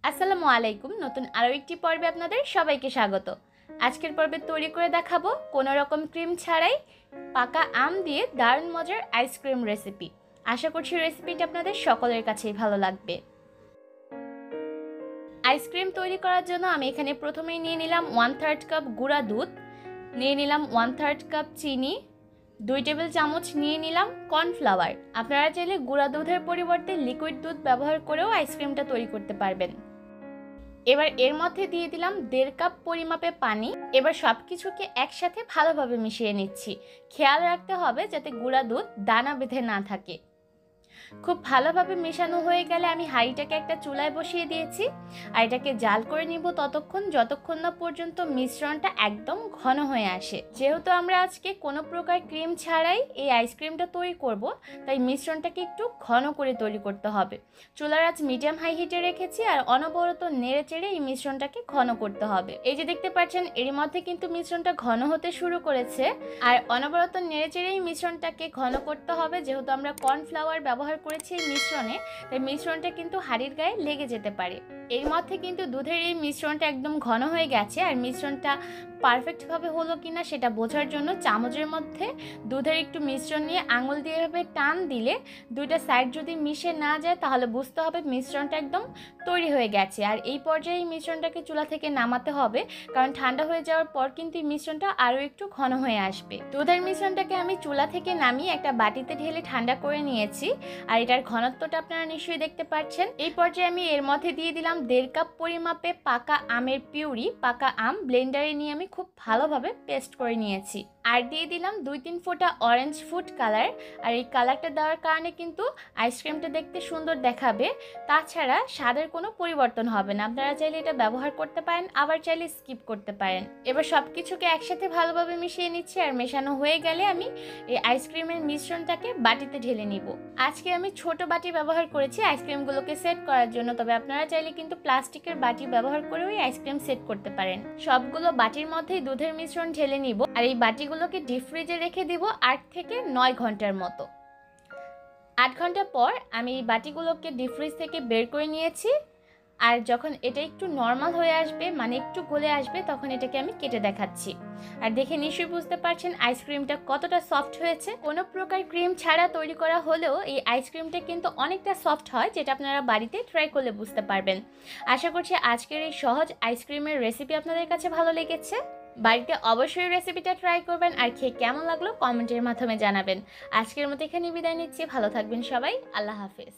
আসসালামু আলাইকুম। নতুন আরও একটি পর্বে আপনাদের সবাইকে স্বাগত। আজকের পর্বে তৈরি করে দেখাবো কোনো রকম ক্রিম ছাড়াই পাকা আম দিয়ে দারুণ মজার আইসক্রিম রেসিপি। আশা করছি রেসিপিটা আপনাদের সকলের কাছেই ভালো লাগবে। আইসক্রিম তৈরি করার জন্য আমি এখানে প্রথমেই নিয়ে নিলাম 1/3 কাপ গুঁড়া দুধ, নিয়ে নিলাম 1/3 কাপ চিনি, 2 টেবিল চামচ নিয়ে নিলাম কর্নফ্লাওয়ার। আপনারা চাইলে গুঁড়া দুধের পরিবর্তে লিকুইড দুধ ব্যবহার করেও আইসক্রিমটা তৈরি করতে পারবেন। এবার এর মধ্যে দিয়ে দিলাম 1.5 কাপ পরিমাপে পানি। এবার সব কিছুকে একসাথে ভালোভাবে মিশিয়ে নিচ্ছি। খেয়াল রাখতে হবে যাতে গুঁড়া দুধ দানা বেঁধে না থাকে। খুব ভালোভাবে মেশানো হয়ে গেলে আমি হাঁড়িটাকে একটা চুলায় বসিয়ে দিয়েছি আর এটাকে জাল করে নিব যতক্ষণ না পর্যন্ত মিশ্রণটা একদম ঘন হয়ে আসে। যেহেতু আমরা আজকে কোনো প্রকার ক্রিম ছাড়াই এই আইসক্রিমটা তৈরি করব, তাই মিশ্রণটাকে একটু ঘন করে তৈরি করতে হবে। চুলার আঁচ মিডিয়াম হাই হিটে রেখেছি আর অনবরত নেড়ে চেড়ে এই মিশ্রণটাকে ঘন করতে হবে। এই যে দেখতে পাচ্ছেন এর মধ্যে কিন্তু মিশ্রণটা ঘন হতে শুরু করেছে আর অনবরত নেড়ে চেড়ে এই মিশ্রণটাকে ঘন করতে হবে। যেহেতু আমরা কর্নফ্লাওয়ার ব্যবহার করেছি এই মিশ্রণে, তাই মিশ্রণটা কিন্তু হাঁড়ির গায়ে লেগে যেতে পারে। এর মধ্যে কিন্তু দুধের এই মিশ্রণটা একদম ঘন হয়ে গেছে আর মিশ্রণটা পারফেক্টভাবে হলো কিনা সেটা বোঝার জন্য চামচের মধ্যে দুধের একটু মিশ্রণ নিয়ে আঙুল দিয়ে এভাবে টান দিলে দুইটা সাইড যদি মিশে না যায় তাহলে বুঝতে হবে মিশ্রণটা একদম তৈরি হয়ে গেছে। আর এই পর্যায়ে এই মিশ্রণটাকে চুলা থেকে নামাতে হবে, কারণ ঠান্ডা হয়ে যাওয়ার পর কিন্তু এই মিশ্রণটা আরও একটু ঘন হয়ে আসবে। দুধের মিশ্রণটাকে আমি চুলা থেকে নামিয়ে একটা বাটিতে ঢেলে ঠান্ডা করে নিয়েছি আর এটার ঘনত্বটা আপনারা নিশ্চয়ই দেখতে পাচ্ছেন। এই পর্যায়ে আমি এর মধ্যে দিয়ে দিলাম 1.5 কাপ পরিমাপে পাকা আমের পিউরি। পাকা আম ব্লেন্ডারে নিয়ে আমি খুব ভালোভাবে পেস্ট করে নিয়েছি। আর দিয়ে দিলাম 2-3 ফোঁটা অরেঞ্জ ফুড কালার। আর এই কালারটা দেওয়ার কারণে কিন্তু আইসক্রিমটা দেখতে সুন্দর দেখাবে, তাছাড়া স্বাদের কোনো পরিবর্তন হবে না। আপনারা চাইলে এটা ব্যবহার করতে পারেন, আবার চাইলে স্কিপ করতে পারেন। এবার সব কিছুকে একসাথে ভালোভাবে মিশিয়ে নিচ্ছি আর মেশানো হয়ে গেলে আমি এই আইসক্রিমের মিশ্রণটাকে বাটিতে ঢেলে নিব। আজকে আমি ছোট বাটি ব্যবহার করেছি আইসক্রিমগুলোকে সেট করার জন্য, তবে আপনারা চাইলে কিন্তু প্লাস্টিকের বাটি ব্যবহার করেও এই আইসক্রিম সেট করতে পারেন। সবগুলো বাটির মধ্যেই দুধের মিশ্রণ ঢেলে নিব আর এই বাটিগুলোকে ডিপ ফ্রিজে রেখে দিব 8 থেকে 9 ঘন্টার মতো। 8 ঘন্টা পর আমি এই বাটিগুলোকে ডিপ ফ্রিজ থেকে বের করে নিয়েছি আর যখন এটা একটু নর্মাল হয়ে আসবে, মানে একটু গলে আসবে, তখন এটাকে আমি কেটে দেখাচ্ছি। আর দেখে নিশ্চয়ই বুঝতে পারছেন আইসক্রিমটা কতটা সফট হয়েছে। কোনো প্রকার ক্রিম ছাড়া তৈরি করা হলেও এই আইসক্রিমটা কিন্তু অনেকটা সফট হয়, যেটা আপনারা বাড়িতে ট্রাই করলে বুঝতে পারবেন। আশা করছি আজকের এই সহজ আইসক্রিমের রেসিপি আপনাদের কাছে ভালো লেগেছে। বাড়িতে অবশ্যই রেসিপিটা ট্রাই করবেন আর খেয়ে কেমন লাগলো কমেন্টের মাধ্যমে জানাবেন। আজকের মতো এখানে বিদায় নিচ্ছি। ভালো থাকবেন সবাই। আল্লাহ হাফেজ।